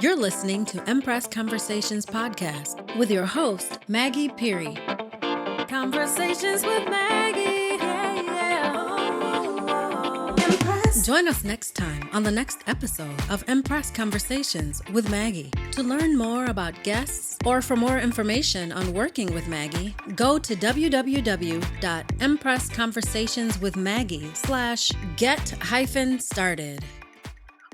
You're listening to Empress Conversations podcast with your host, Maggie Peary. Conversations with Maggie. Yeah, yeah. Empress. Join us next time on the next episode of Empress Conversations with Maggie. To learn more about guests or for more information on working with Maggie, go to www.empressconversationswithmaggie.com/get-started.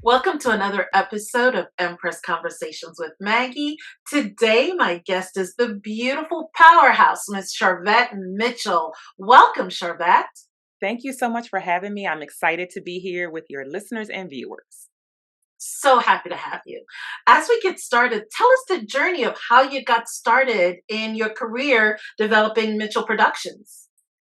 Welcome to another episode of Empress Conversations with Maggie. Today, my guest is the beautiful powerhouse, Miss Sharvette Mitchell. Welcome, Sharvette. Thank you so much for having me. I'm excited to be here with your listeners and viewers. So happy to have you. As we get started, tell us the journey of how you got started in your career developing Mitchell Productions.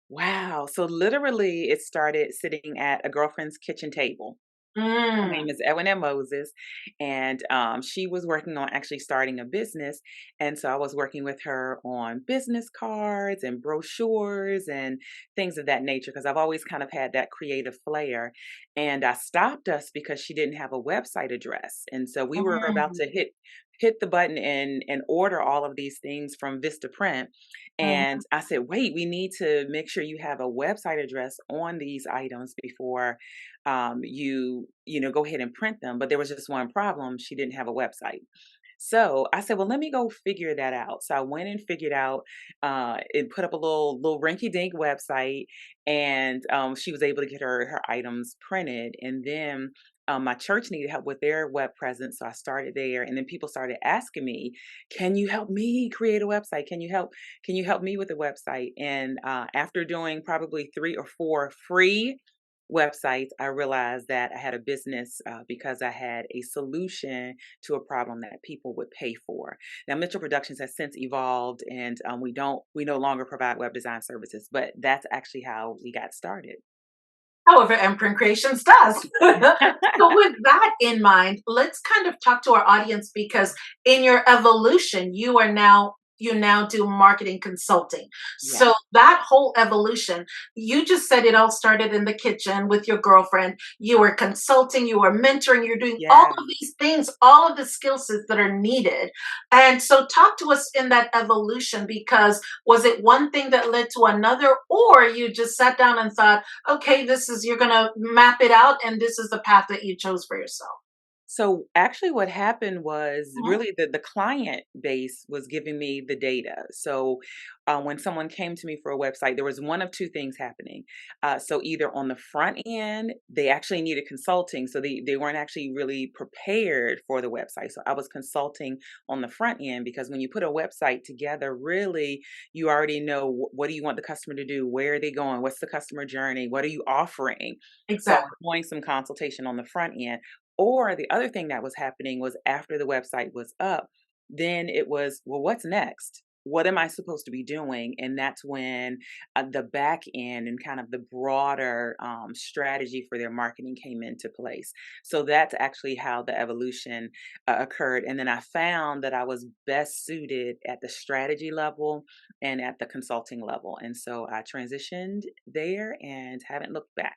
Wow. So literally it started sitting at a girlfriend's kitchen table. Her name is Edwina Moses, and she was working on actually starting a business. And so I was working with her on business cards and brochures and things of that nature because I've always kind of had that creative flair. And I stopped us because she didn't have a website address. And so we were about to hit the button and order all of these things from Vistaprint. And I said, wait, we need to make sure you have a website address on these items before you go ahead and print them. But there was just one problem. She didn't have a website. So I said, well, let me go figure that out. So I went and figured out and put up a little rinky dink website, and she was able to get her items printed. And then my church needed help with their web presence. So I started there, and then people started asking me, can you help me create a website? Can you help me with a website? And after doing probably 3 or 4 free websites, I realized that I had a business because I had a solution to a problem that people would pay for. Now, Mitchell Productions has since evolved, and we no longer provide web design services, but that's actually how we got started. However, Imprint Creations does. So with that in mind, let's kind of talk to our audience because in your evolution, you now do marketing consulting. Yeah. So that whole evolution, you just said it all started in the kitchen with your girlfriend. You were consulting, you were mentoring, you're doing all Yeah. of these things, all of the skill sets that are needed. And so talk to us in that evolution because was it one thing that led to another, or you just sat down and thought, okay, you're going to map it out and this is the path that you chose for yourself? So actually what happened was Mhm. really the client base was giving me the data. So when someone came to me for a website, there was one of two things happening. So either on the front end, they actually needed consulting. So they weren't actually really prepared for the website. So I was consulting on the front end because when you put a website together, really, you already know what do you want the customer to do? Where are they going? What's the customer journey? What are you offering? So I Exactly. was doing some consultation on the front end. Or the other thing that was happening was after the website was up, then it was, well, what's next? What am I supposed to be doing? And that's when the back end and kind of the broader strategy for their marketing came into place. So that's actually how the evolution occurred. And then I found that I was best suited at the strategy level and at the consulting level. And so I transitioned there and haven't looked back.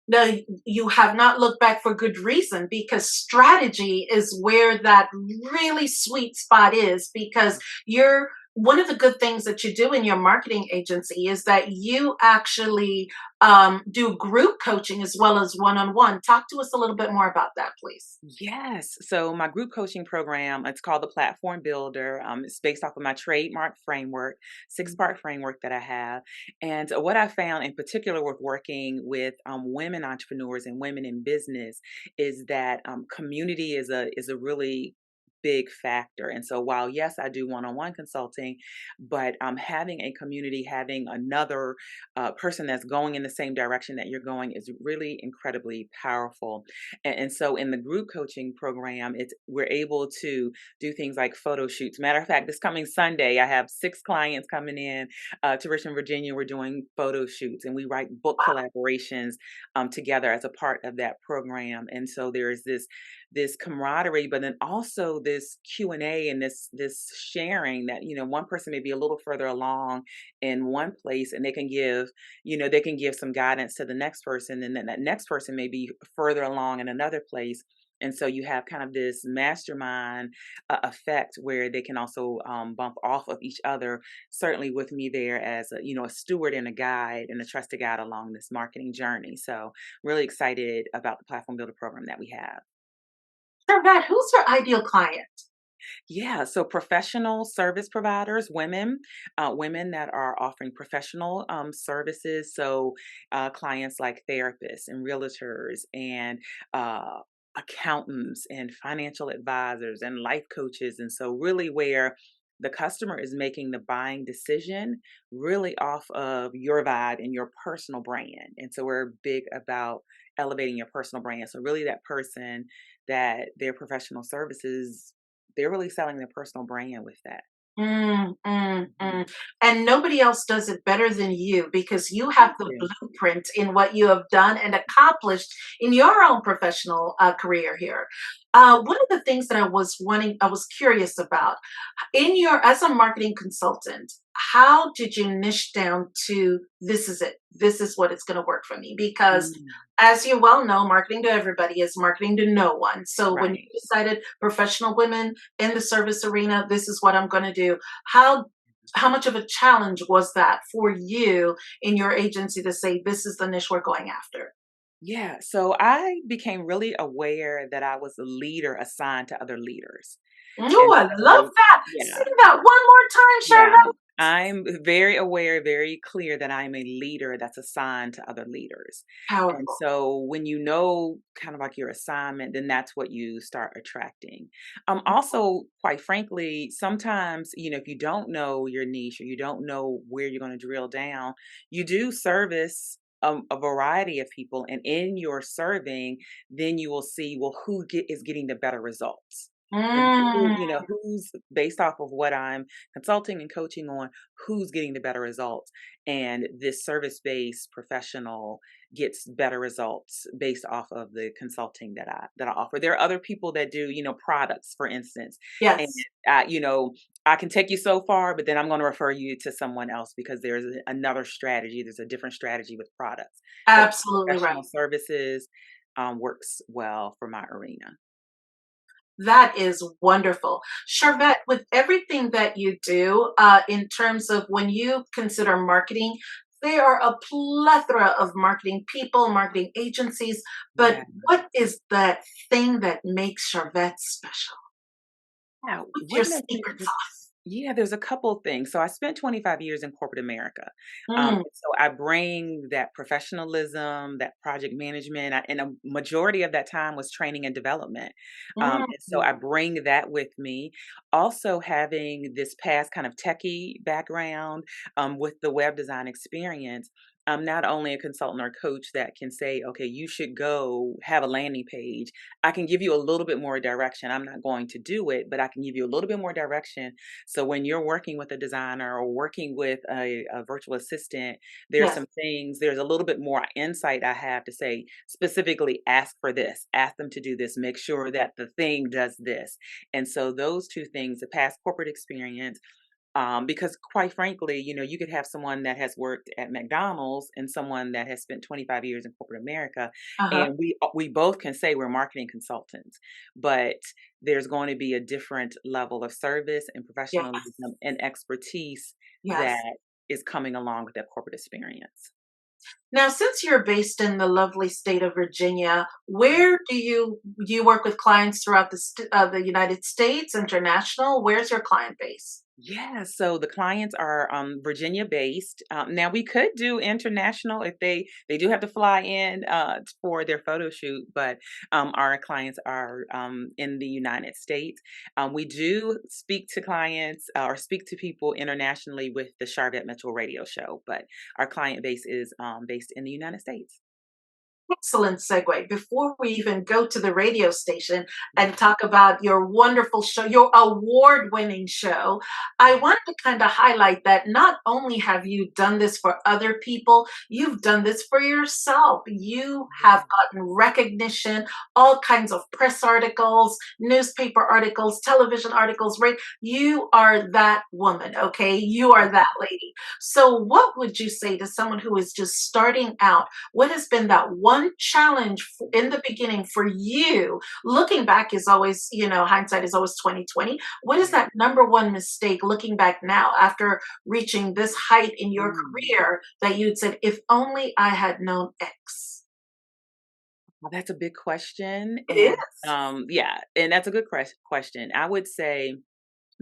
No, you have not looked back for good reason because strategy is where that really sweet spot is because you're one of the good things that you do in your marketing agency is that you actually do group coaching as well as one-on-one. Talk to us a little bit more about that, please. Yes. So my group coaching program, it's called the Platform Builder. It's based off of my trademark framework, 6-part framework that I have. And what I found in particular with working with women entrepreneurs and women in business is that community is a really big factor. And so while yes, I do one-on-one consulting, but having a community, having another person that's going in the same direction that you're going is really incredibly powerful. And so in the group coaching program, we're able to do things like photo shoots. Matter of fact, this coming Sunday, I have 6 clients coming in to Richmond, Virginia. We're doing photo shoots and we write book collaborations together as a part of that program. And so there is this camaraderie, but then also this Q&A and this sharing that, one person may be a little further along in one place and they can give some guidance to the next person, and then that next person may be further along in another place. And so you have kind of this mastermind effect where they can also bump off of each other, certainly with me there as a steward and a guide and a trusted guide along this marketing journey. So really excited about the platform builder program that we have. Sharvette, who's your ideal client? Yeah, so professional service providers, women that are offering professional services. So clients like therapists and realtors and accountants and financial advisors and life coaches. And so, really, where the customer is making the buying decision really off of your vibe and your personal brand. And so, we're big about elevating your personal brand. So, really, that person that their professional services, they're really selling their personal brand with that. Mm, mm, Mhm. mm. And nobody else does it better than you because you have Thank the you. blueprint in what you have done and accomplished in your own professional career here. One of the things that I was curious about in your as a marketing consultant, how did you niche down to this is it, this is what it's going to work for me? Because Mm, as you well know, marketing to everybody is marketing to no one. So when you right. decided professional women in the service arena, this is what I'm going to do, how how much of a challenge was that for you in your agency to say this is the niche we're going after? Yeah. So I became really aware that I was a leader assigned to other leaders. Oh, And I love so, that. Say yeah. that one more time, Yeah, Sharvette. I'm very aware, very clear that I'm a leader that's assigned to other leaders. And Powerful. so when you know kind of like your assignment, then that's what you start attracting. Also, quite frankly, sometimes, if you don't know your niche or you don't know where you're going to drill down, you do service a variety of people. And in your serving, then you will see, well, is getting the better results. And Mm. who's based off of what I'm consulting and coaching on, who's getting the better results. And this service-based professional gets better results based off of the consulting that I offer. There are other people that do, products, for instance. And Yes, uh, you know, I can take you so far, but then I'm going to refer you to someone else because there's another strategy. There's a different strategy with products. But absolutely right. professional services works well for my arena. That is wonderful. Charvette, with everything that you do, in terms of when you consider marketing, there are a plethora of marketing people, marketing agencies, but Yeah. what is that thing that makes Charvette special? Yeah, What's your what makes secret it sauce? yeah, there's a couple things. So I spent 25 years in corporate America. Mm, So I bring that professionalism, that project management, and a majority of that time was training and development. And so mm, I bring that with me. Also having this past kind of techie background with the web design experience. I'm not only a consultant or coach that can say, okay, you should go have a landing page. I can give you a little bit more direction. I'm not going to do it, but I can give you a little bit more direction so when you're working with a designer or working with a virtual assistant, there's yes, some things, there's a little bit more insight I have to say, specifically ask for this, ask them to do this, make sure that the thing does this. And so those two things, the past corporate experience, because quite frankly, you could have someone that has worked at McDonald's and someone that has spent 25 years in corporate America, uh-huh, and we both can say we're marketing consultants, but there's going to be a different level of service and yes, professionalism and expertise yes. that is coming along with that corporate experience. Now, since you're based in the lovely state of Virginia, where do you work with clients throughout the United States, international? Where's your client base? Yeah, so the clients are Virginia based. Now we could do international if they do have to fly in for their photo shoot, but our clients are in the United States. We do speak to clients or speak to people internationally with the Sharvette Mitchell radio show, but our client base is based in the United States. Excellent segue. Before we even go to the radio station and Yeah, talk about your wonderful show, your award winning show, I yeah, wanted to kind of highlight that not only have you done this for other people, you've done this for yourself. You have yeah, gotten recognition, all kinds of press articles, newspaper articles, television articles, right? You are that woman, okay? You are that lady. So, what would you say to someone who is just starting out? What has been that one one challenge in the beginning for you, looking back is always, hindsight is always 2020. What is Yeah. that number one mistake looking back now after reaching this height in your Mm. career that you'd said, if only I had known X? Well, that's a big question. It And is. yeah, and that's a good question. I would say,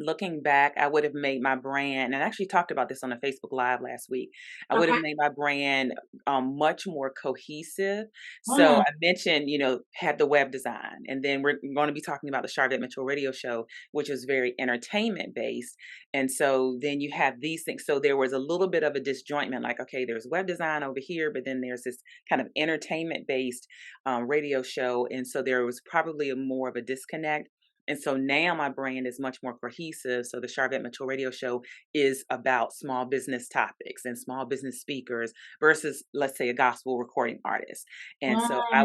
looking back, I would have made my brand, and I actually talked about this on a Facebook Live last week. I would have Okay. made my brand much more cohesive. So Mm, I mentioned, had the web design, and then we're going to be talking about the Sharvette Mitchell radio show, which is very entertainment based. And so then you have these things. So there was a little bit of a disjointment, like, okay, there's web design over here, but then there's this kind of entertainment based radio show. And so there was probably more of a disconnect. And so now my brand is much more cohesive. So the Sharvette Mitchell radio show is about small business topics and small business speakers versus, let's say, a gospel recording artist. And so mm. I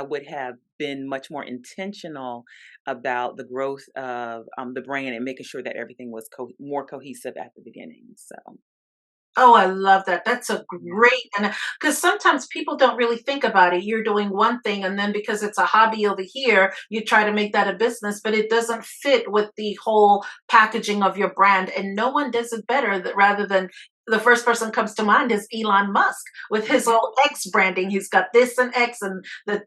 would have been much more intentional about the growth of the brand and making sure that everything was more cohesive at the beginning. So, Oh, I love that. That's a yeah. great, and because sometimes people don't really think about it. You're doing one thing, and then because it's a hobby over here, you try to make that a business, but it doesn't fit with the whole packaging of your brand. And no one does it better that rather than the first person comes to mind is Elon Musk with his Mhm. whole X branding. He's got this and X and the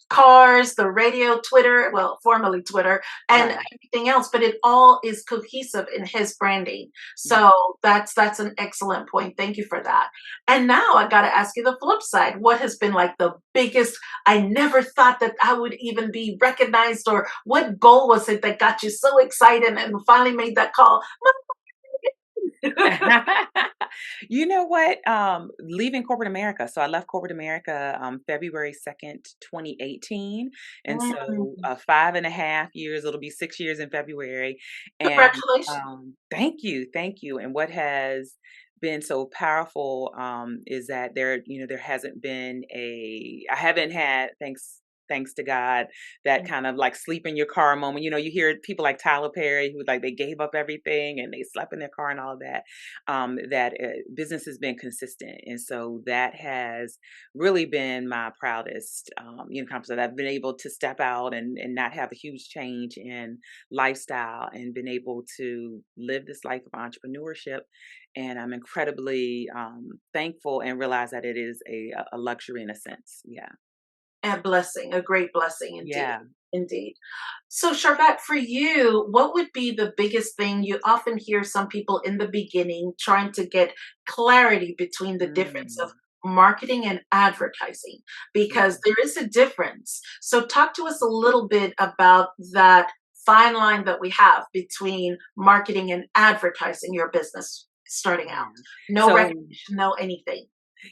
cars, the radio, Twitter, well, formerly Twitter, and Right. everything else, but it all is cohesive in his branding. Yeah. So that's an excellent point. Thank you for that. And now I got to ask you the flip side. What has been like the biggest? I never thought that I would even be recognized, or what goal was it that got you so excited and finally made that call? You know what? Leaving corporate America. So I left corporate America February 2nd, 2018. And so Mm, 5.5 years, it'll be 6 years in February. And congratulations. thank you. Thank you. And what has been so powerful is that there hasn't been I haven't had, thanks to God, that kind of like sleep in your car moment. You hear people like Tyler Perry who like they gave up everything and they slept in their car and all of that. That business has been consistent, and so that has really been my proudest, accomplishment. That I've been able to step out and not have a huge change in lifestyle, and been able to live this life of entrepreneurship. And I'm incredibly thankful and realize that it is a luxury in a sense. Yeah. A blessing, a great blessing indeed. Yeah. Indeed. So, Sharvette, for you, what would be the biggest thing? You often hear some people in the beginning trying to get clarity between the difference of Mm, marketing and advertising, yeah. because there is a difference. So, talk to us a little bit about that fine line that we have between marketing and advertising your business starting out. Yeah. No So recognition, no anything.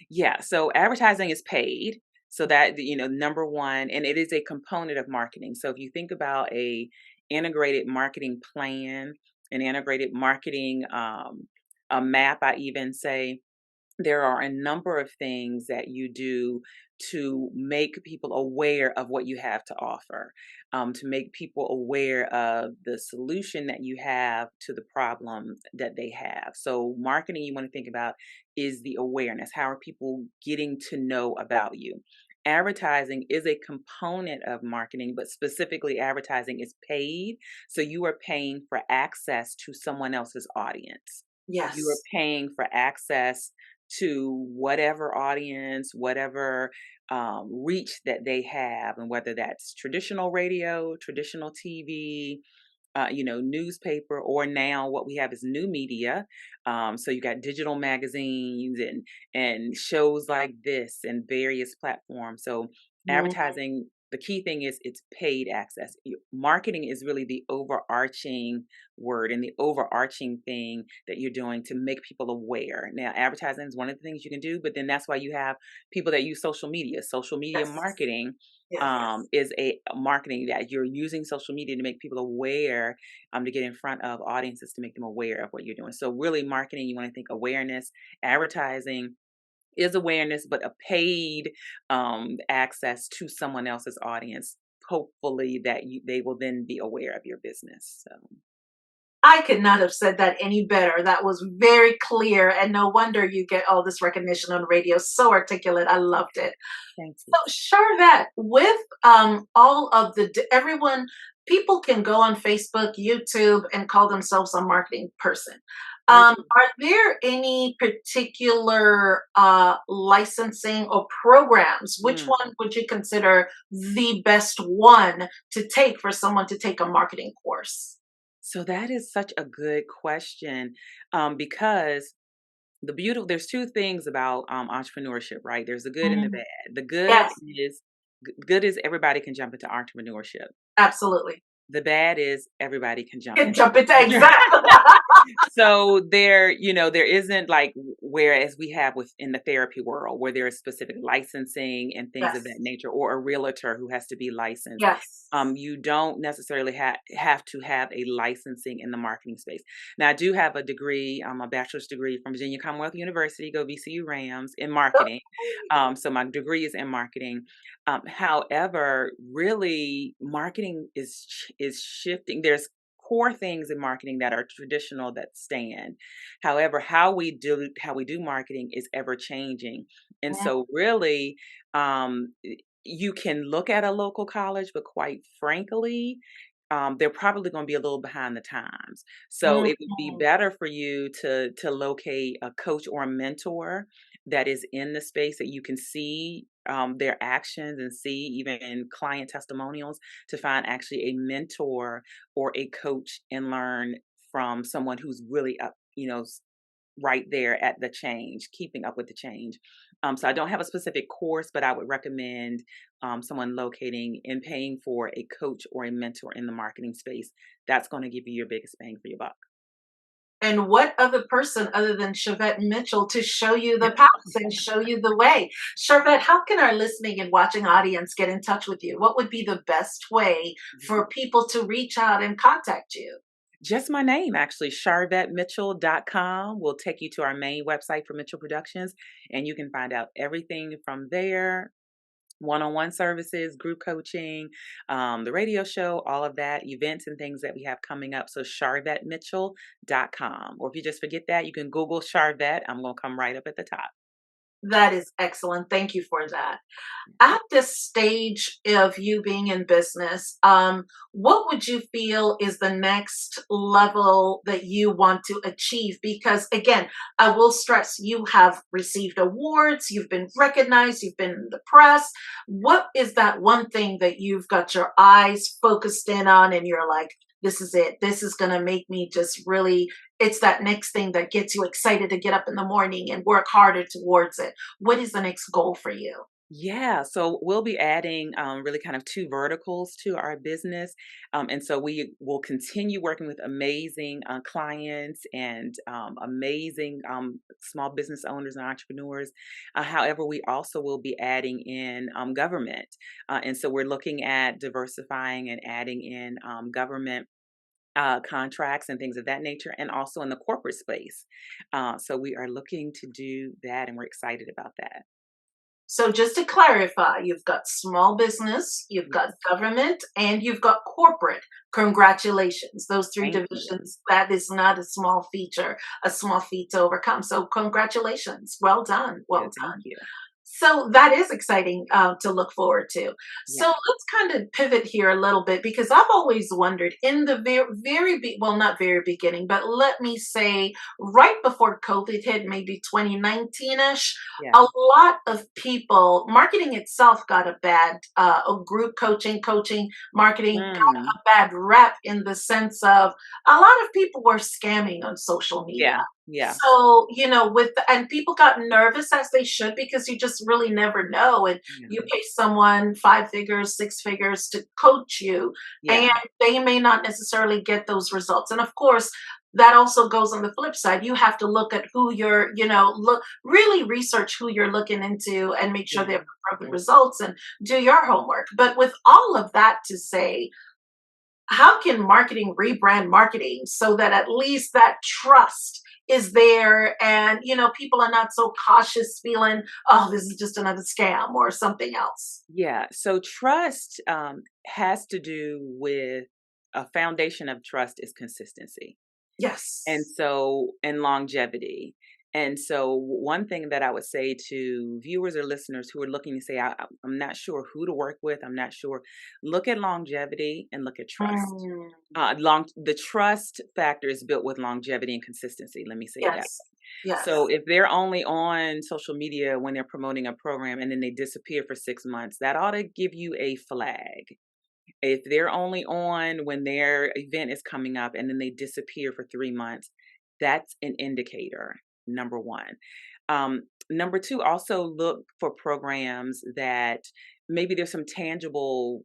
yeah, so advertising is paid. So that, number one, and it is a component of marketing. So if you think about a integrated marketing plan, an integrated marketing a map, I even say, there are a number of things that you do to make people aware of what you have to offer, to make people aware of the solution that you have to the problem that they have. So, marketing, you want to think about is the awareness. How are people getting to know about you? Advertising is a component of marketing, but specifically, advertising is paid. So, you are paying for access to someone else's audience. You are Yes. paying for access to whatever audience, whatever reach that they have, and whether that's traditional radio, traditional TV, newspaper, or now what we have is new media. So you got digital magazines and shows like this and various platforms. So Mhm. advertising, the key thing is it's paid access. Marketing is really the overarching word and the overarching thing that you're doing to make people aware. Now, advertising is one of the things you can do, but then that's why you have people that use social media. Social media Yes. marketing Yes. is a marketing that you're using social media to make people aware, to get in front of audiences to make them aware of what you're doing. So really marketing, you want to think awareness. Advertising is awareness, but a paid access to someone else's audience, hopefully that they will then be aware of your business. So I could not have said that any better. That was very clear, and no wonder you get all this recognition on radio. So articulate. I loved it. Thank you. So, Charvette, with all of everyone, people can go on Facebook, YouTube, and call themselves a marketing person. They can. Are there any particular licensing or programs? Which Mm. one would you consider the best one to take for someone to take a marketing course? So that is such a good question, because there's two things about entrepreneurship, right? There's the good and the Mm, bad. The good yes, is good is everybody can jump into entrepreneurship. absolutely. The bad is everybody can jump Can into jump into it. exactly. So there isn't like whereas we have within the therapy world where there is specific licensing and things of that Yes, nature, or a realtor who has to be licensed. yes. You don't necessarily have to have a licensing in the marketing space. Now, I do have a degree, a bachelor's degree from Virginia Commonwealth University, go VCU Rams, in marketing. So my degree is in marketing. However, really, marketing is shifting. There's core things in marketing that are traditional that stand. However, how we do marketing is ever changing, and Mm, so really, you can look at a local college, but quite frankly, they're probably going to be a little behind the times. So mm, it would be better for you to locate a coach or a mentor that is in the space that you can see their actions and see even in client testimonials, to find actually a mentor or a coach and learn from someone who's really up, right there at the change, keeping up with the change. So I don't have a specific course, but I would recommend someone locating and paying for a coach or a mentor in the marketing space. That's going to give you your biggest bang for your buck. and what other person other than Sharvette Mitchell to show you the path and show you the way? Sharvette, how can our listening and watching audience get in touch with you? What would be the best way for people to reach out and contact you? Just my name, actually, sharvettemitchell.com will take you to our main website for Mitchell Productions, and you can find out everything from there, one-on-one services, group coaching, the radio show, all of that, events and things that we have coming up. So sharvettemitchell.com. Or if you just forget that, you can Google Sharvette. I'm going to come right up at the top. That is excellent. Thank you for that. At this stage of you being in business, what would you feel is the next level that you want to achieve? Because again, I will stress you have received awards, you've been recognized, you've been in the press. What is that one thing that you've got your eyes focused in on and you're like, this is it. This is going to make me just really, it's that next thing that gets you excited to get up in the morning and work harder towards it. What is the next goal for you? Yeah, so we'll be adding really kind of two verticals to our business. And so we will continue working with amazing clients and amazing small business owners and entrepreneurs. However, we also will be adding in government. And so we're looking at diversifying and adding in government. Contracts and things of that nature, and also in the corporate space. So we are looking to do that, and we're excited about that. So just to clarify, you've got small business, you've got Yes. government, and you've got corporate. Congratulations. Those three Thank you. divisions, that is not a small feature, a small feat to overcome. So congratulations. Well done. Yeah, Well thank done. you. So that is exciting to look forward to. So Yeah. let's kind of pivot here a little bit because I've always wondered in the well, not very beginning, but let me say right before COVID hit, maybe 2019-ish, Yeah. a lot of people, marketing itself got a bad, group coaching, marketing got Mm. a bad rep in the sense of a lot of people were scamming on social media. Yeah. Yeah. So, and people got nervous as they should because you just really never know. And Yeah. you pay someone 5 figures, 6 figures to coach you, and Yeah. they may not necessarily get those results. And of course, that also goes on the flip side. You have to look at who you're, really research who you're looking into and make sure they Yeah. have proven results and do your homework. But with all of that to say, how can marketing rebrand marketing so that at least that trust is there and people are not so cautious feeling, oh, this is just another scam or something else? Yeah. So trust has to do with a foundation of trust is consistency. And Yes. so, and longevity. And so, one thing that I would say to viewers or listeners who are looking to say, I'm not sure who to work with, I'm not sure, look at longevity and look at trust. Mm, The trust factor is built with longevity and consistency. Let me say it that. yes. So Yes. if they're only on social media when they're promoting a program and then they disappear for 6 months, that ought to give you a flag. If they're only on when their event is coming up and then they disappear for 3 months, that's an indicator, number one. Number two, also look for programs that maybe there's some tangible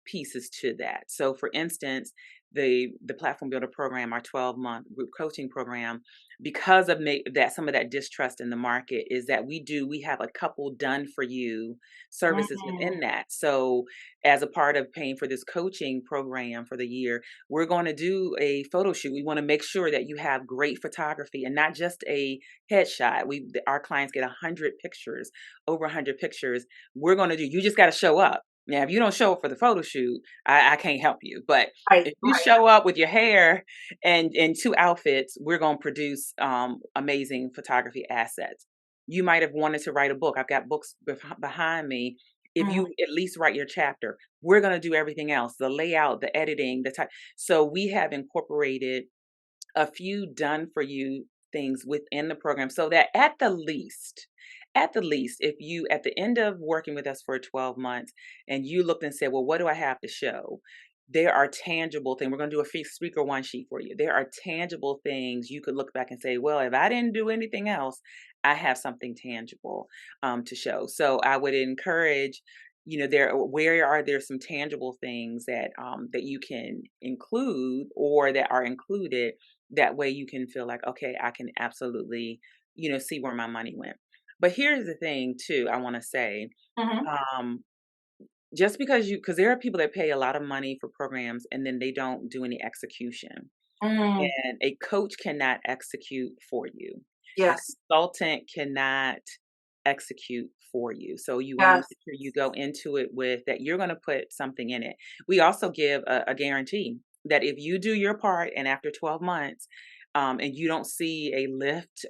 pieces to that. So for instance, the platform builder program, our 12-month group coaching program, because of that some of that distrust in the market is that we have a couple done for you services Mm, within that. So as a part of paying for this coaching program for the year, we're going to do a photo shoot. We want to make sure that you have great photography and not just a headshot. Our clients get 100 pictures, over 100 pictures. We're going to do, you just got to show up. Now, if you don't show up for the photo shoot, I can't help you. But right. if you Right. show up with your hair and in two outfits, we're going to produce amazing photography assets. You might have wanted to write a book. I've got books behind me. If Mm, you at least write your chapter, we're going to do everything else, the layout, the editing, the type. So we have incorporated a few done for you things within the program so that at the least, if you at the end of working with us for 12 months and you looked and said, well, what do I have to show? There are tangible things. We're going to do a free speaker one sheet for you. There are tangible things you could look back and say, well, if I didn't do anything else, I have something tangible to show. So I would encourage, where are there some tangible things that you can include or that are included. That way you can feel like, okay, I can absolutely, see where my money went. But here's the thing too, I want to say, mhm, um, just because there are people that pay a lot of money for programs and then they don't do any execution. mm, And a coach cannot execute for you. A yes. consultant cannot execute for you. So you want to Yes. make sure you go into it with that you're going to put something in it. We also give a guarantee that if you do your part and after 12 months, and you don't see a lift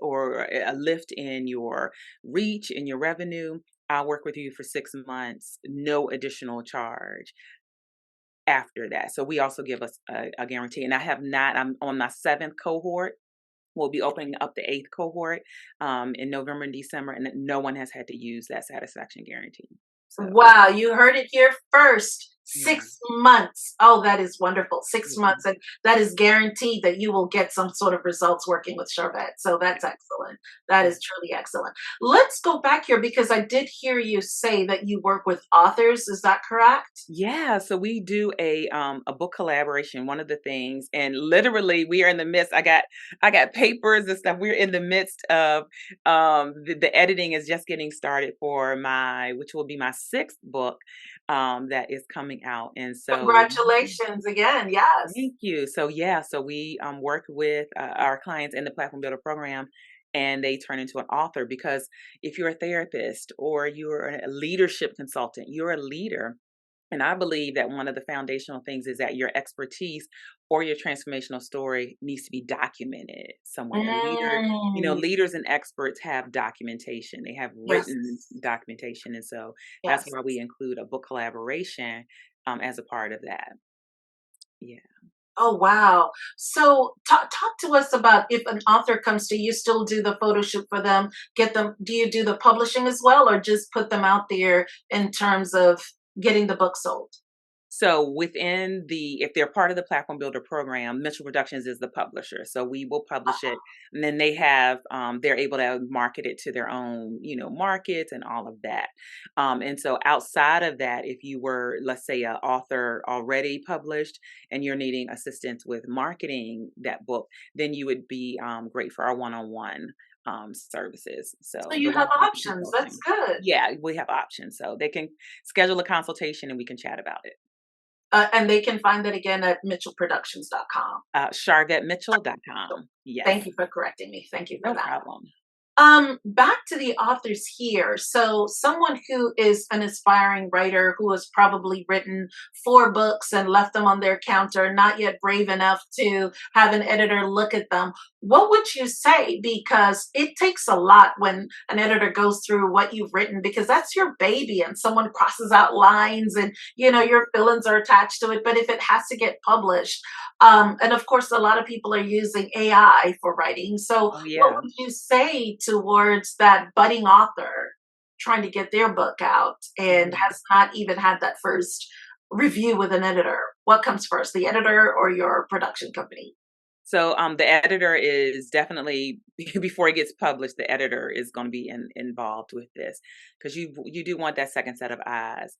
in your reach, in your revenue, I'll work with you for 6 months, no additional charge after that. So we also give us a guarantee. And I'm on my seventh cohort. We'll be opening up the eighth cohort in November and December, and no one has had to use that satisfaction guarantee. So Wow, you heard it here first. yeah, 6 months. Oh, that is wonderful. Six yeah, months. And that is guaranteed that you will get some sort of results working with Sharvette. So that's excellent. That yeah. is truly excellent. Let's go back here because I did hear you say that you work with authors. Is that correct? Yeah, so we do a book collaboration, one of the things, and literally we are in the midst. I got papers and stuff. We're in the midst of the editing is just getting started for which will be my sixth book that is coming out. And so Congratulations again. Yes. thank you. So yeah, so we work with our clients in the platform builder program and they turn into an author because if you're a therapist or you're a leadership consultant, you're a leader. And I believe that one of the foundational things is that your expertise or your transformational story needs to be documented somewhere. Mm, Leaders and experts have documentation. They have yes. written documentation. And so that's Yes. why we include a book collaboration as a part of that. Yeah. Oh, wow. So talk to us about if an author comes to you, still do the photo shoot for them, get them, do you do the publishing as well, or just put them out there in terms of getting the book sold? So if they're part of the Platform Builder program, Mitchell Productions is the publisher. So we will publish it, and then they're able to market it to their own, markets and all of that. And so outside of that, if you were, let's say, an author already published and you're needing assistance with marketing that book, then you would be great for our one-on-one services. So So the you have one-on-one options. That's consulting. good. Yeah, we have options. So they can schedule a consultation and we can chat about it. And they can find that again at mitchellproductions.com. SharvetteMitchell.com. Yes, Thank you for correcting me. Thank you for no that. problem. Back to the authors here. So someone who is an aspiring writer who has probably written 4 books and left them on their counter, not yet brave enough to have an editor look at them. What would you say? Because it takes a lot when an editor goes through what you've written, because that's your baby and someone crosses out lines and your feelings are attached to it. But if it has to get published, and of course, a lot of people are using AI for writing. So, Oh what yeah. would you say towards that budding author trying to get their book out and Mhm. has not even had that first review with an editor? What comes first, the editor or your production company? So the editor is definitely before it gets published, the editor is going to be involved with this because you do want that second set of eyes.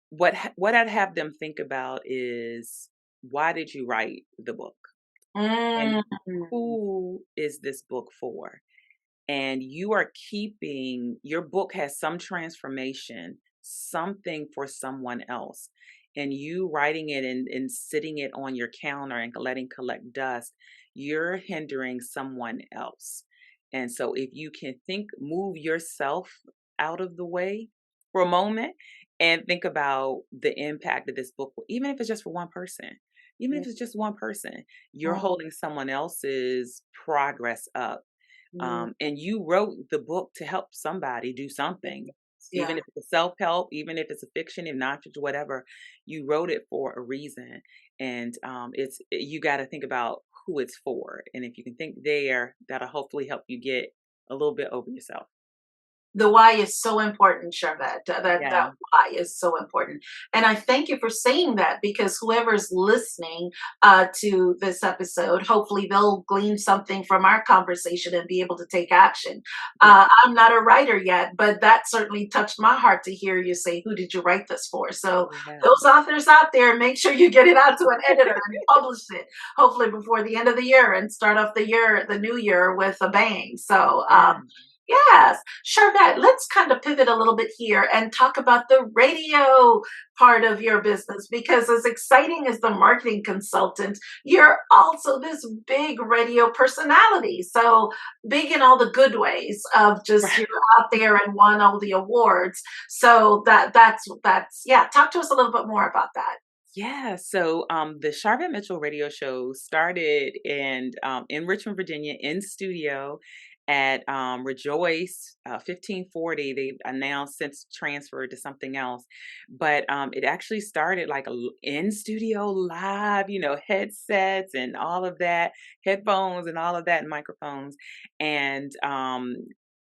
What I'd have them think about is why did you write the book and Mm, who is this book for? And you are keeping your book has some transformation, something for someone else. And you writing it and sitting it on your counter and letting collect dust, you're hindering someone else. And so if you can move yourself out of the way for a moment and think about the impact that this book will, even if it's just for one person, even if it's just one person, you're mm, holding someone else's progress up, mm. and you wrote the book to help somebody do something, Yeah. even if it's a self-help, even if it's a fiction, if non-fiction, whatever. You wrote it for a reason, and you got to think about who it's for, and if you can think there, that'll hopefully help you get a little bit over yourself. The why is so important, Sharvette. That Yeah, why is so important. And I thank you for saying that, because whoever's listening to this episode, hopefully they'll glean something from our conversation and be able to take action. yeah, I'm not a writer yet, but that certainly touched my heart to hear you say, who did you write this for? So yeah, those authors out there, make sure you get it out to an editor and publish it, hopefully before the end of the year, and start off the new year with a bang. So yeah. yes, Charvette, let's kind of pivot a little bit here and talk about the radio part of your business, because as exciting as the marketing consultant, you're also this big radio personality. So big in all the good ways of just you're out there and won all the awards. So that's yeah. Talk to us a little bit more about that. Yeah, so the Sharvette Mitchell radio show started in Richmond, Virginia, in studio at Rejoice 1540. They announced since transferred to something else, but it actually started like in studio live, headsets and all of that, headphones and all of that, and microphones, and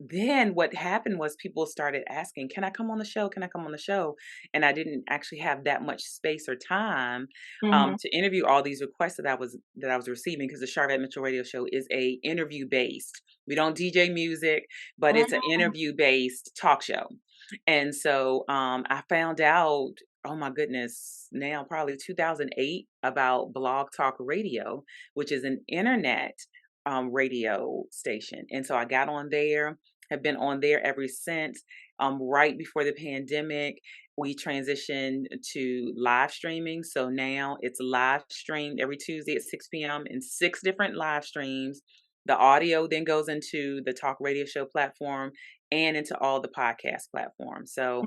then what happened was people started asking, "Can I come on the show? Can I come on the show?" And I didn't actually have that much space or time Hmm. to interview all these requests that I was receiving, because the Charlotte Mitchell Radio Show is a interview based. We don't DJ music, but it's an interview based talk show. And so I found out, oh my goodness, now probably 2008, about Blog Talk Radio, which is an internet radio station. And so I got on there, have been on there ever since. Right before the pandemic, we transitioned to live streaming. So now it's live streamed every Tuesday at 6 p.m. in 6 different live streams. The audio then goes into the talk radio show platform and into all the podcast platforms. So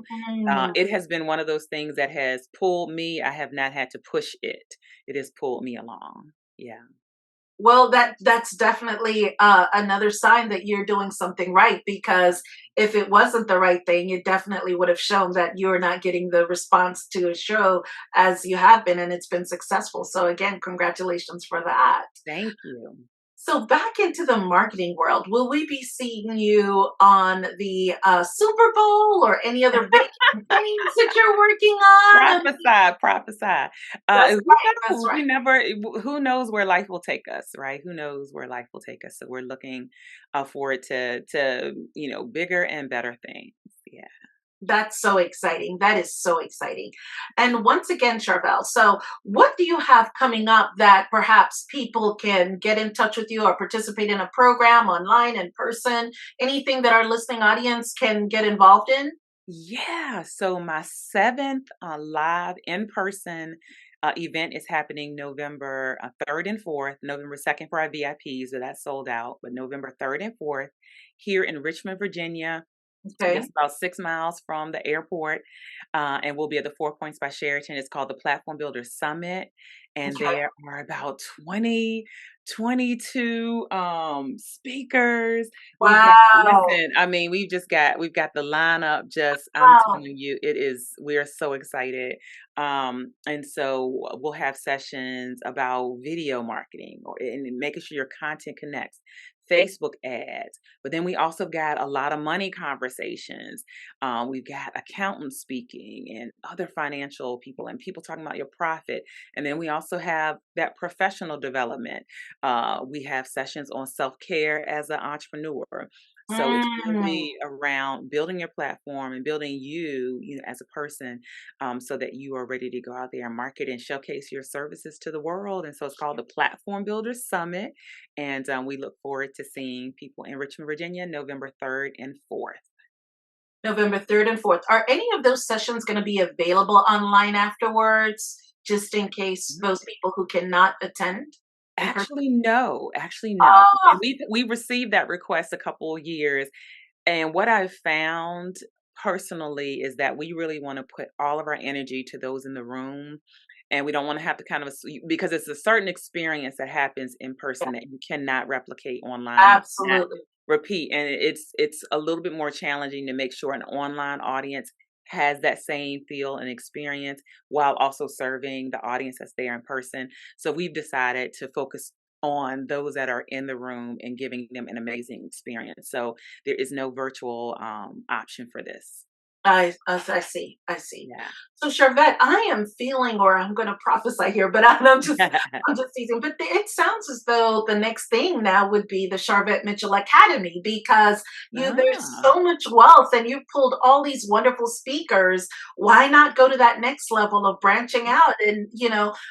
it has been one of those things that has pulled me. I have not had to push it. It has pulled me along. Yeah. Well, that's definitely another sign that you're doing something right, because if it wasn't the right thing, it definitely would have shown that you're not getting the response to a show as you have been, and it's been successful. So again, congratulations for that. Thank you. So back into the marketing world, will we be seeing you on the Super Bowl or any other big campaigns that you're working on? Prophesy, prophesy. That's We right. That's know, right. we never. Who knows where life will take us, right? Who knows where life will take us? So we're looking for it to bigger and better things. Yeah. That's so exciting. That is so exciting. And once again, Charvel, so what do you have coming up that perhaps people can get in touch with you or participate in a program online, in person? Anything that our listening audience can get involved in? Yeah. So my seventh live in person event is happening November 3rd and 4th, November 2nd for our VIPs, so that's sold out, but November 3rd and 4th here in Richmond, Virginia. Okay. Just about 6 miles from the airport, and we'll be at the Four Points by Sheraton. It's called the Platform Builder Summit, and Okay. there are about 22 speakers. Wow. Listen, I mean, we've got the lineup. Just I'm Wow. telling you, we are so excited. And so we'll have sessions about video marketing and making sure your content connects. Facebook ads, but then we also got a lot of money conversations. We've got accountants speaking and other financial people and people talking about your profit. And then we also have that professional development. We have sessions on self-care as an entrepreneur. So it's Mm. really around building your platform and building you know, as a person, so that you are ready to go out there and market and showcase your services to the world. And so it's called the Platform Builder Summit. And we look forward to seeing people in Richmond, Virginia, November 3rd and 4th. November 3rd and 4th. Are any of those sessions going to be available online afterwards, just in case those people who cannot attend in person? Actually, no. Actually, no. Oh, And we received that request a couple of years. And what I've found personally is that we really want to put all of our energy to those in the room. And we don't want to have to because it's a certain experience that happens in yeah, person that you cannot replicate online. You cannot absolutely. repeat. And it's a little bit more challenging to make sure an online audience has that same feel and experience while also serving the audience that's there in person. So we've decided to focus on those that are in the room and giving them an amazing experience. So there is no virtual option for this. I see. I see. Yeah. So, Sharvette, I am feeling, or I'm going to prophesy here, but I'm just teasing. But it sounds as though the next thing now would be the Sharvette Mitchell Academy, because there's Ah, so much wealth, and you've pulled all these wonderful speakers. Why not go to that next level of branching out and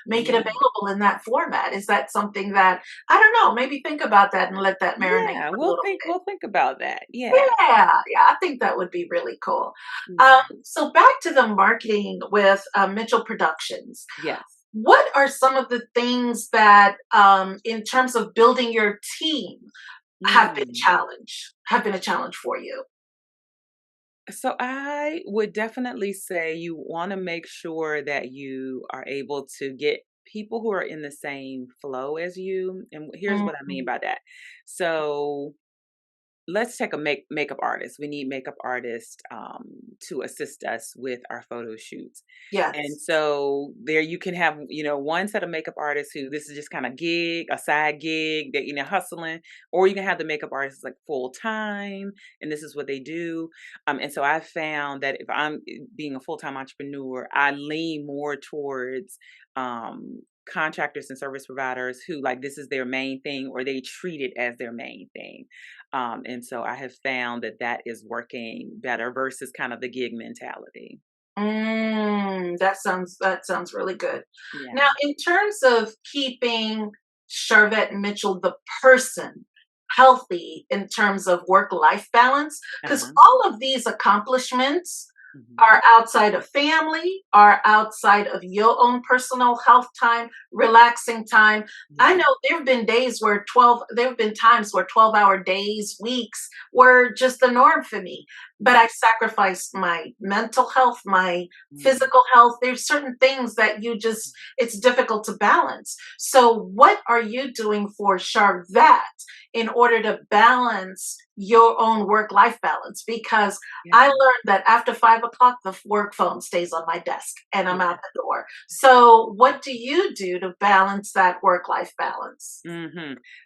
make it yeah. available in that format? Is that something that, I don't know? Maybe think about that and let that marinate Yeah, for a little bit. we'll think about that. Yeah. Yeah, yeah, I think that would be really cool. Yeah. So back to the marketing with Mitchell Productions. Yes. What are some of the things that, in terms of building your team, Mm. have been a challenge for you? So I would definitely say you want to make sure that you are able to get people who are in the same flow as you. And here's what I mean Mhm. by that. So let's take a makeup artist. We need makeup artists to assist us with our photo shoots. And Yes. so there you can have, one set of makeup artists who this is just kind of a side gig that, hustling, or you can have the makeup artists like full time and this is what they do. And so I found that if I'm being a full-time entrepreneur, I lean more towards contractors and service providers who like this is their main thing or they treat it as their main thing. And so I have found that that is working better versus kind of the gig mentality. That sounds really good. Now, Yeah. in terms of keeping Sharvette Mitchell the person healthy in terms of work-life balance, because Uh-huh. all of these accomplishments Mhm. are outside of family, are outside of your own personal health time, relaxing time. I Yeah. know there have been times where 12-hour days, weeks were just the norm for me. But Yeah. I sacrificed my mental health, my Mm. physical health. There's certain things that it's difficult to balance. So, what are you doing for Charvette in order to balance your own work life balance? Because I Yeah. learned that after 5 o'clock, the work phone stays on my desk and I'm out Yeah. the door. So, what do you do to balance that work life balance?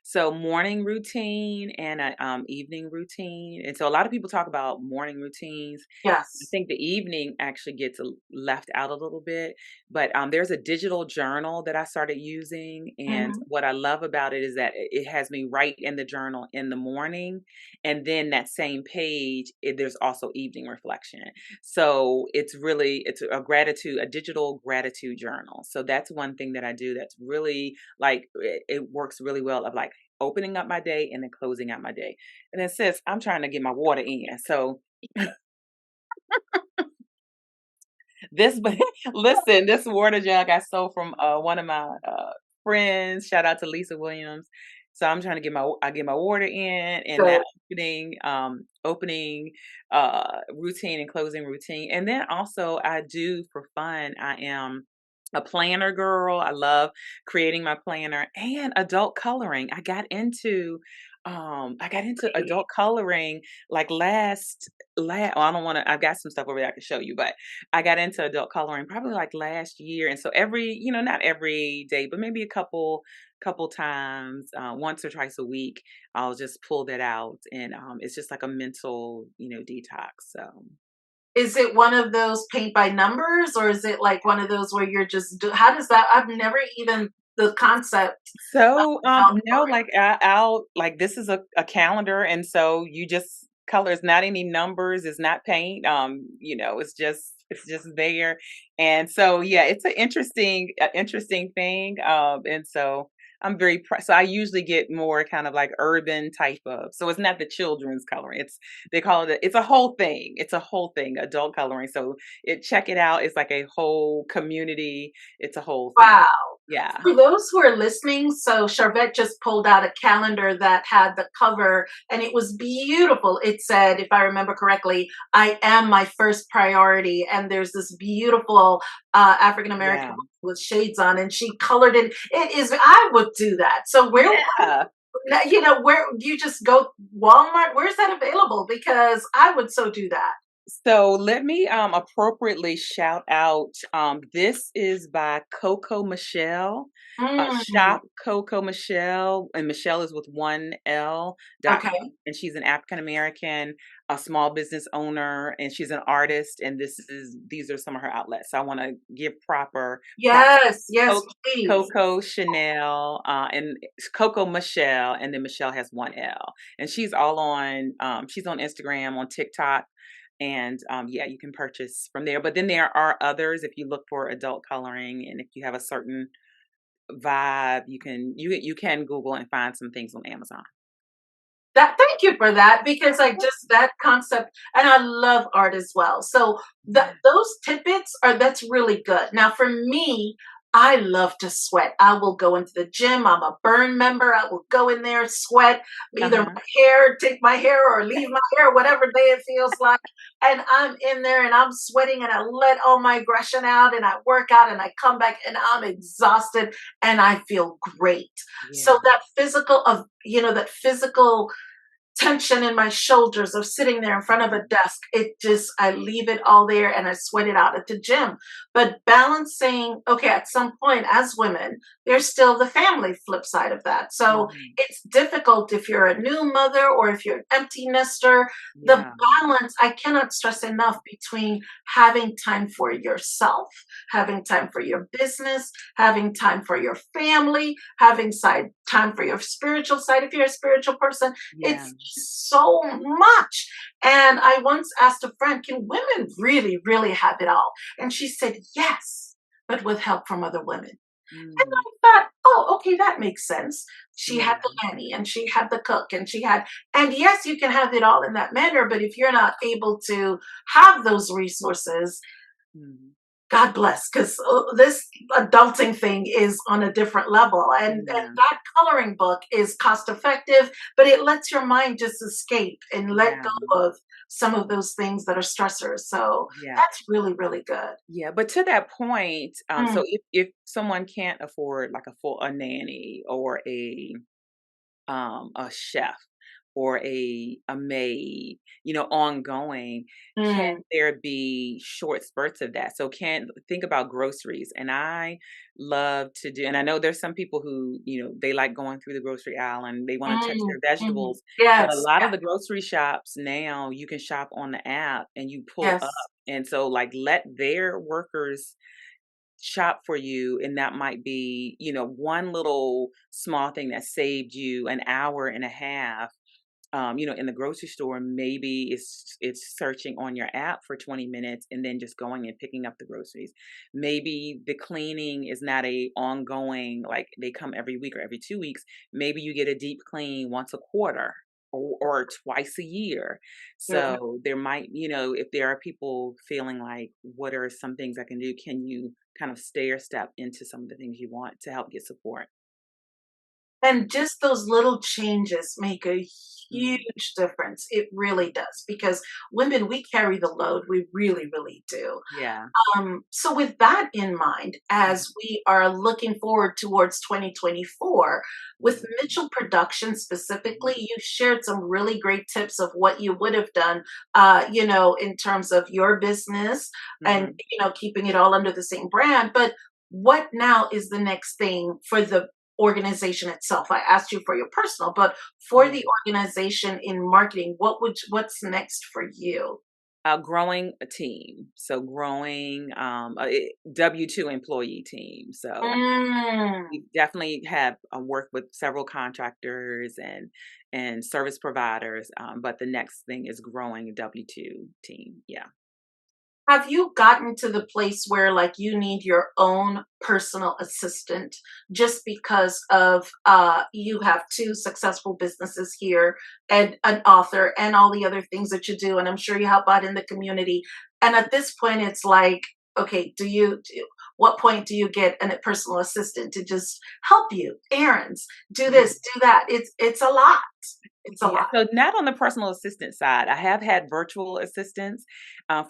So morning routine and a evening routine. And so a lot of people talk about morning routines. I Yes. think the evening actually gets left out a little bit, but there's a digital journal that I started using, and Hmm. what I love about it is that it has me write in the journal in the morning, and then that same page, there's also evening reflection. So it's a digital gratitude journal. So that's one thing that I do that's really like it works really well of like opening up my day and then closing out my day. And then sis, I'm trying to get my water in. So This, but listen, this water jug I stole from one of my friends. Shout out to Lisa Williams. So I'm trying to I get my water in and Good. that opening routine and closing routine. And then also I do for fun. I am a planner girl. I love creating my planner and adult coloring. I got into adult coloring like last well, I don't want to, I've got some stuff over there I can show you, but I got into adult coloring probably like last year. And so not every day, but maybe a couple times, once or twice a week, I'll just pull that out and it's just like a mental, detox. So Is it one of those paint by numbers, or is it like one of those where you're just how does that I've never even the concept So, of no, like I'll like this is a calendar, and so you just color. It's not any numbers. It's not paint. It's just there, and so yeah, it's an interesting thing. And so so I usually get more kind of like urban type of. So it's not the children's coloring. They call it. It's a whole thing. It's a whole thing. Adult coloring. So check it out. It's like a whole community. It's a whole thing. wow. Yeah. For those who are listening, so Sharvette just pulled out a calendar that had the cover and it was beautiful. It said, if I remember correctly, I am my first priority. And there's this beautiful African American Yeah. with shades on, and she colored it. It is, I would do that. So Yeah. where you just go Walmart, where's that available? Because I would so do that. So let me appropriately shout out. This is by Coco Michelle. Mm, Shop Coco Michelle, and Michelle is with one L.com. okay. And she's an African American, a small business owner, and she's an artist. And these are some of her outlets. So I want to give proper props. Yes, yes, Co- please. Coco Chanel, and it's Coco Michelle, and then Michelle has one L. And she's all on. She's on Instagram, on TikTok, and yeah, you can purchase from there. But then there are others if you look for adult coloring, and if you have a certain vibe, you can Google and find some things on Amazon. That thank you for that, because I just that concept, and I love art as well. So Yeah. those tidbits are that's really good. Now for me, I love to sweat. I will go into the gym. I'm a burn member. I will go in there, sweat, either Uh-huh. my hair, take my hair or leave my hair, whatever day it feels like. And I'm in there and I'm sweating and I let all my aggression out and I work out and I come back and I'm exhausted and I feel great. So Yeah. that physical tension in my shoulders of sitting there in front of a desk. I leave it all there and I sweat it out at the gym. But balancing, okay, at some point as women, there's still the family flip side of that. So Mhm. it's difficult if you're a new mother or if you're an empty nester. The Yeah. balance, I cannot stress enough between having time for yourself, having time for your business, having time for your family, having time for your spiritual side if you're a spiritual person. Yeah. It's so much. And I once asked a friend, can women really, really have it all? And she said, yes, but with help from other women. And Mm. I thought, oh, okay, that makes sense. She had Yeah. the nanny and she had the cook and yes, you can have it all in that manner. But if you're not able to have those resources, Mhm. God bless, because this adulting thing is on a different level. And Yeah. that coloring book is cost effective, but it lets your mind just escape and let Yeah. go of some of those things that are stressors. So Yeah. that's really, really good. Yeah, but to that point, Mm, so if someone can't afford like a nanny or a chef or a maid, ongoing, can mm, there be short spurts of that? So can think about groceries. And I love to do, and I know there's some people who, they like going through the grocery aisle and they want to touch mm, their mm. vegetables. But a Yes, lot yes, of the grocery shops now you can shop on the app and you pull up. yes. And so like let their workers shop for you, and that might be, one little small thing that saved you an hour and a half. In the grocery store, maybe it's searching on your app for 20 minutes and then just going and picking up the groceries. Maybe the cleaning is not a ongoing, like they come every week or every 2 weeks. Maybe you get a deep clean once a quarter or twice a year. Yeah. So there might, if there are people feeling like, what are some things I can do? Can you kind of stair step into some of the things you want to help get support? And just those little changes make a Mm, huge difference. It really does because women, we carry the load. We really, really do. yeah. So, with that in mind, Mhm, as we are looking forward towards 2024, with mhm, Mitchell Production specifically, mhm, you shared some really great tips of what you would have done, in terms of your business and, mhm, keeping it all under the same brand. But what now is the next thing for the organization itself? I asked you for your personal, but for yeah. the organization in marketing, what's next for you? Growing a team, so growing a W-2 employee team. So Mm. we definitely have worked with several contractors and service providers, but the next thing is growing a W-2 team. Yeah. Have you gotten to the place where like you need your own personal assistant just because of you have two successful businesses here and an author and all the other things that you do, and I'm sure you help out in the community. And at this point it's like, okay, what point do you get a personal assistant to just help you? Errands, do this, do that. It's a lot. It's a Yeah, lot. so not on the personal assistant side. I have had virtual assistants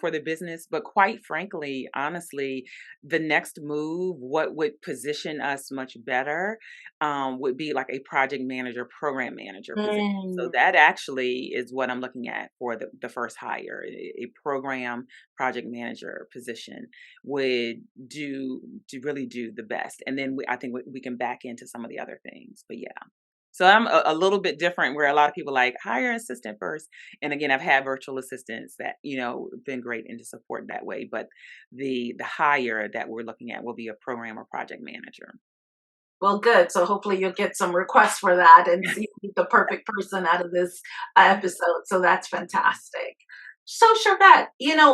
for the business, but quite frankly, honestly, the next move, what would position us much better, would be like a project manager, program manager position. So Mm. that actually is what I'm looking at for the first hire. A program project manager position would really do the best, and then I think we can back into some of the other things. But yeah. So I'm a little bit different where a lot of people like hire an assistant first. And again, I've had virtual assistants that, been great into support that way. But the hire that we're looking at will be a program or project manager. Well, good. So hopefully you'll get some requests for that and see the perfect person out of this episode. So that's fantastic. So Sharvette,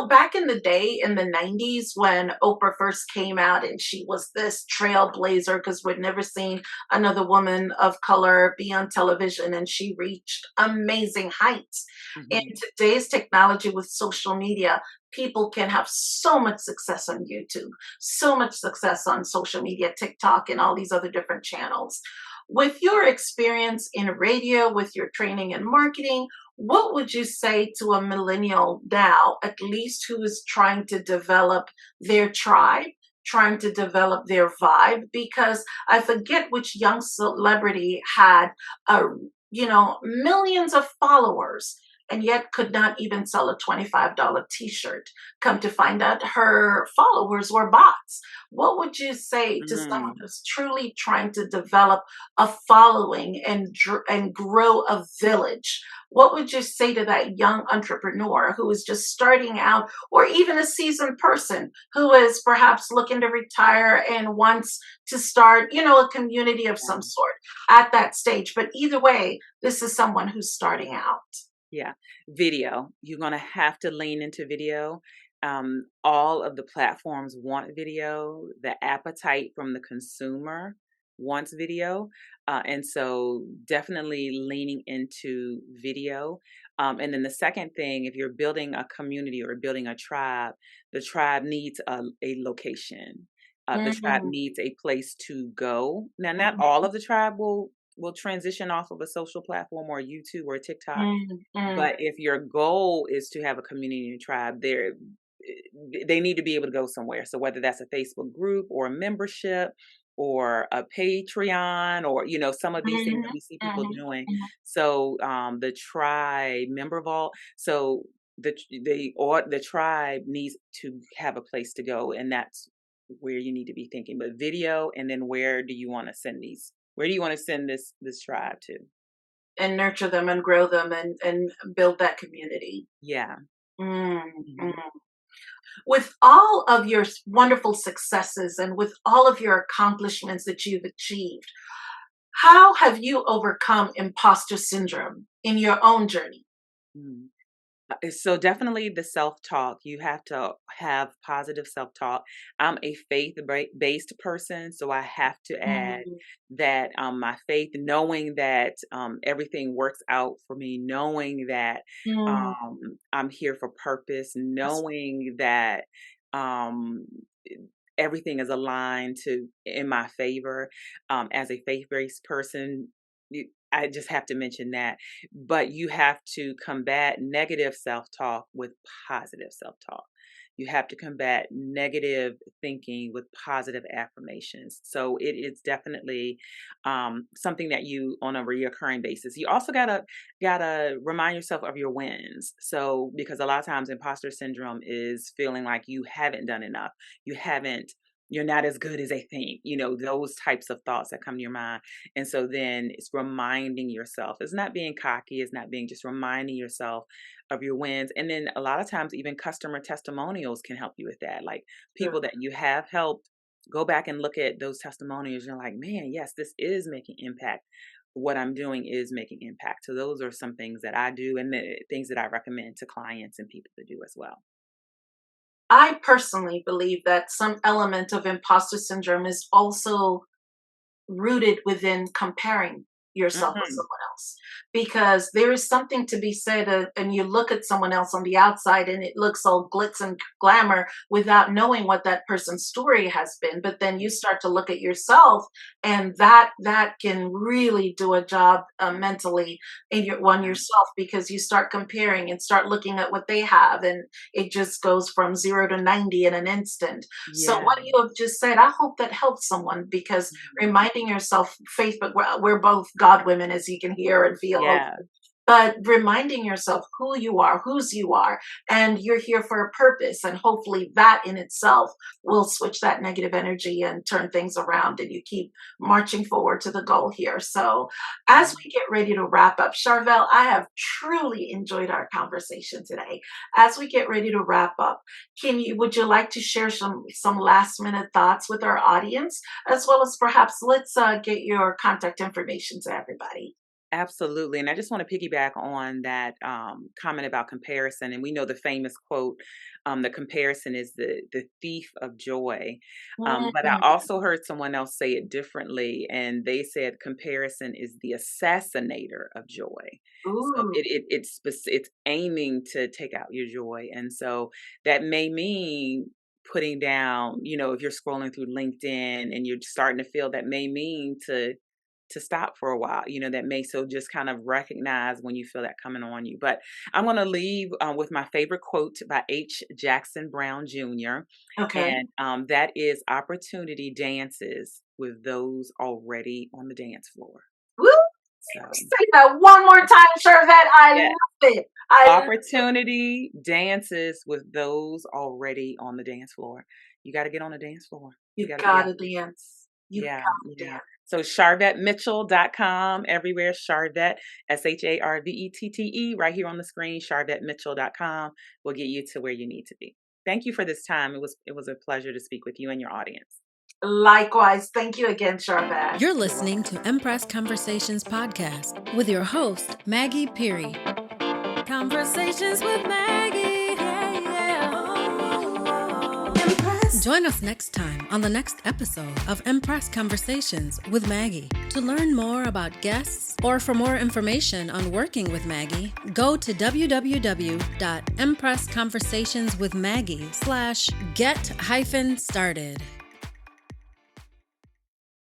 back in the day in the 90s when Oprah first came out and she was this trailblazer because we'd never seen another woman of color be on television and she reached amazing heights. In Hmm. today's technology with social media, people can have so much success on YouTube, so much success on social media, TikTok, and all these other different channels. With your experience in radio, with your training in marketing, what would you say to a millennial now, at least who is trying to develop their tribe, trying to develop their vibe? Because I forget which young celebrity had millions of followers and yet could not even sell a $25 t-shirt. Come to find out her followers were bots. What would you say to someone Mm, who's truly trying to develop a following and grow a village? What would you say to that young entrepreneur who is just starting out, or even a seasoned person who is perhaps looking to retire and wants to start, a community of some yeah. sort at that stage? But either way, this is someone who's starting out. Yeah, video. You're gonna have to lean into video. All of the platforms want video. The appetite from the consumer wants video, and so definitely leaning into video. And then the second thing, if you're building a community or building a tribe, the tribe needs a location. The tribe Mm, needs a place to go. Now, not mhm, all of the tribe will transition off of a social platform or YouTube or TikTok. mm, mm, But if your goal is to have a community and tribe, they need to be able to go somewhere. So whether that's a Facebook group or a membership or a Patreon or some of these things that mhm, we see people mhm, doing. mhm. So the tribe member vault. So the tribe needs to have a place to go, and that's where you need to be thinking. But video, and then where do you want to send these? Where do you want to send this tribe to? And nurture them and grow them and build that community. Yeah. Mm, mm. Mhm. With all of your wonderful successes and with all of your accomplishments that you've achieved, how have you overcome imposter syndrome in your own journey? Mm. So definitely the self-talk. You have to have positive self-talk. I'm a faith-based person, so I have to add Mm, that my faith, knowing that everything works out for me, knowing that mm, I'm here for purpose, that's knowing that um, everything is aligned to in my favor. As a faith-based person, I just have to mention that, but you have to combat negative self-talk with positive self-talk. You have to combat negative thinking with positive affirmations. So it is definitely something that you on a reoccurring basis. You also gotta remind yourself of your wins. So because a lot of times imposter syndrome is feeling like you haven't done enough. You haven't. You're not as good as they think. Those types of thoughts that come to your mind. And so then it's reminding yourself. It's not being cocky, it's not being just reminding yourself of your wins. And then a lot of times, even customer testimonials can help you with that. Like true. people that you have helped, go back and look at those testimonials. You're like, man, yes, this is making impact. What I'm doing is making impact. So those are some things that I do and the things that I recommend to clients and people to do as well. I personally believe that some element of imposter syndrome is also rooted within comparing yourself with Hmm. someone else, because there is something to be said, and you look at someone else on the outside and it looks all glitz and glamour without knowing what that person's story has been, but then you start to look at yourself, and that can really do a job mentally in your one Yeah. yourself, because you start comparing and start looking at what they have, and it just goes from 0 to 90 in an instant. So Yeah. what you have just said, I hope that helps someone, because Mhm. reminding yourself, faith, but we're both God women, as you can hear and feel, Yeah. but reminding yourself who you are, whose you are, and you're here for a purpose. And hopefully that in itself will switch that negative energy and turn things around, and you keep marching forward to the goal here. So as we get ready to wrap up, Charvel, I have truly enjoyed our conversation today. As we get ready to wrap up, would you like to share some last minute thoughts with our audience, as well as perhaps let's get your contact information to everybody? Absolutely. And I just want to piggyback on that comment about comparison. And we know the famous quote, the comparison is the thief of joy. But I Mm, also heard someone else say it differently. And they said comparison is the assassinator of joy. So ooh. it's aiming to take out your joy. And so that may mean putting down, if you're scrolling through LinkedIn and you're starting to feel, that may mean to stop for a while, that may, so just kind of recognize when you feel that coming on you. But I'm going to leave with my favorite quote by H. Jackson Brown Jr. Okay. And that is opportunity dances with those already on the dance floor. Woo! So Say that one more time, Sharvette. I yeah, love it. I opportunity dances with those already on the dance floor. You got to get on the dance floor. You You got to be out gotta there. dance. You Yeah, gotta yeah. dance. So SharvetteMitchell.com everywhere. Sharvette, SharVette, right here on the screen. SharvetteMitchell.com will get you to where you need to be. Thank you for this time. It was a pleasure to speak with you and your audience. Likewise. Thank you again, Sharvette. You're listening to Empress Conversations podcast with your host, Maggie Peary. Conversations with Maggie. Yeah, yeah. Impressed. Join us next time on the next episode of Empress Conversations with Maggie. To learn more about guests or for more information on working with Maggie, go to www.empressconversationswithmaggie.com/get-started.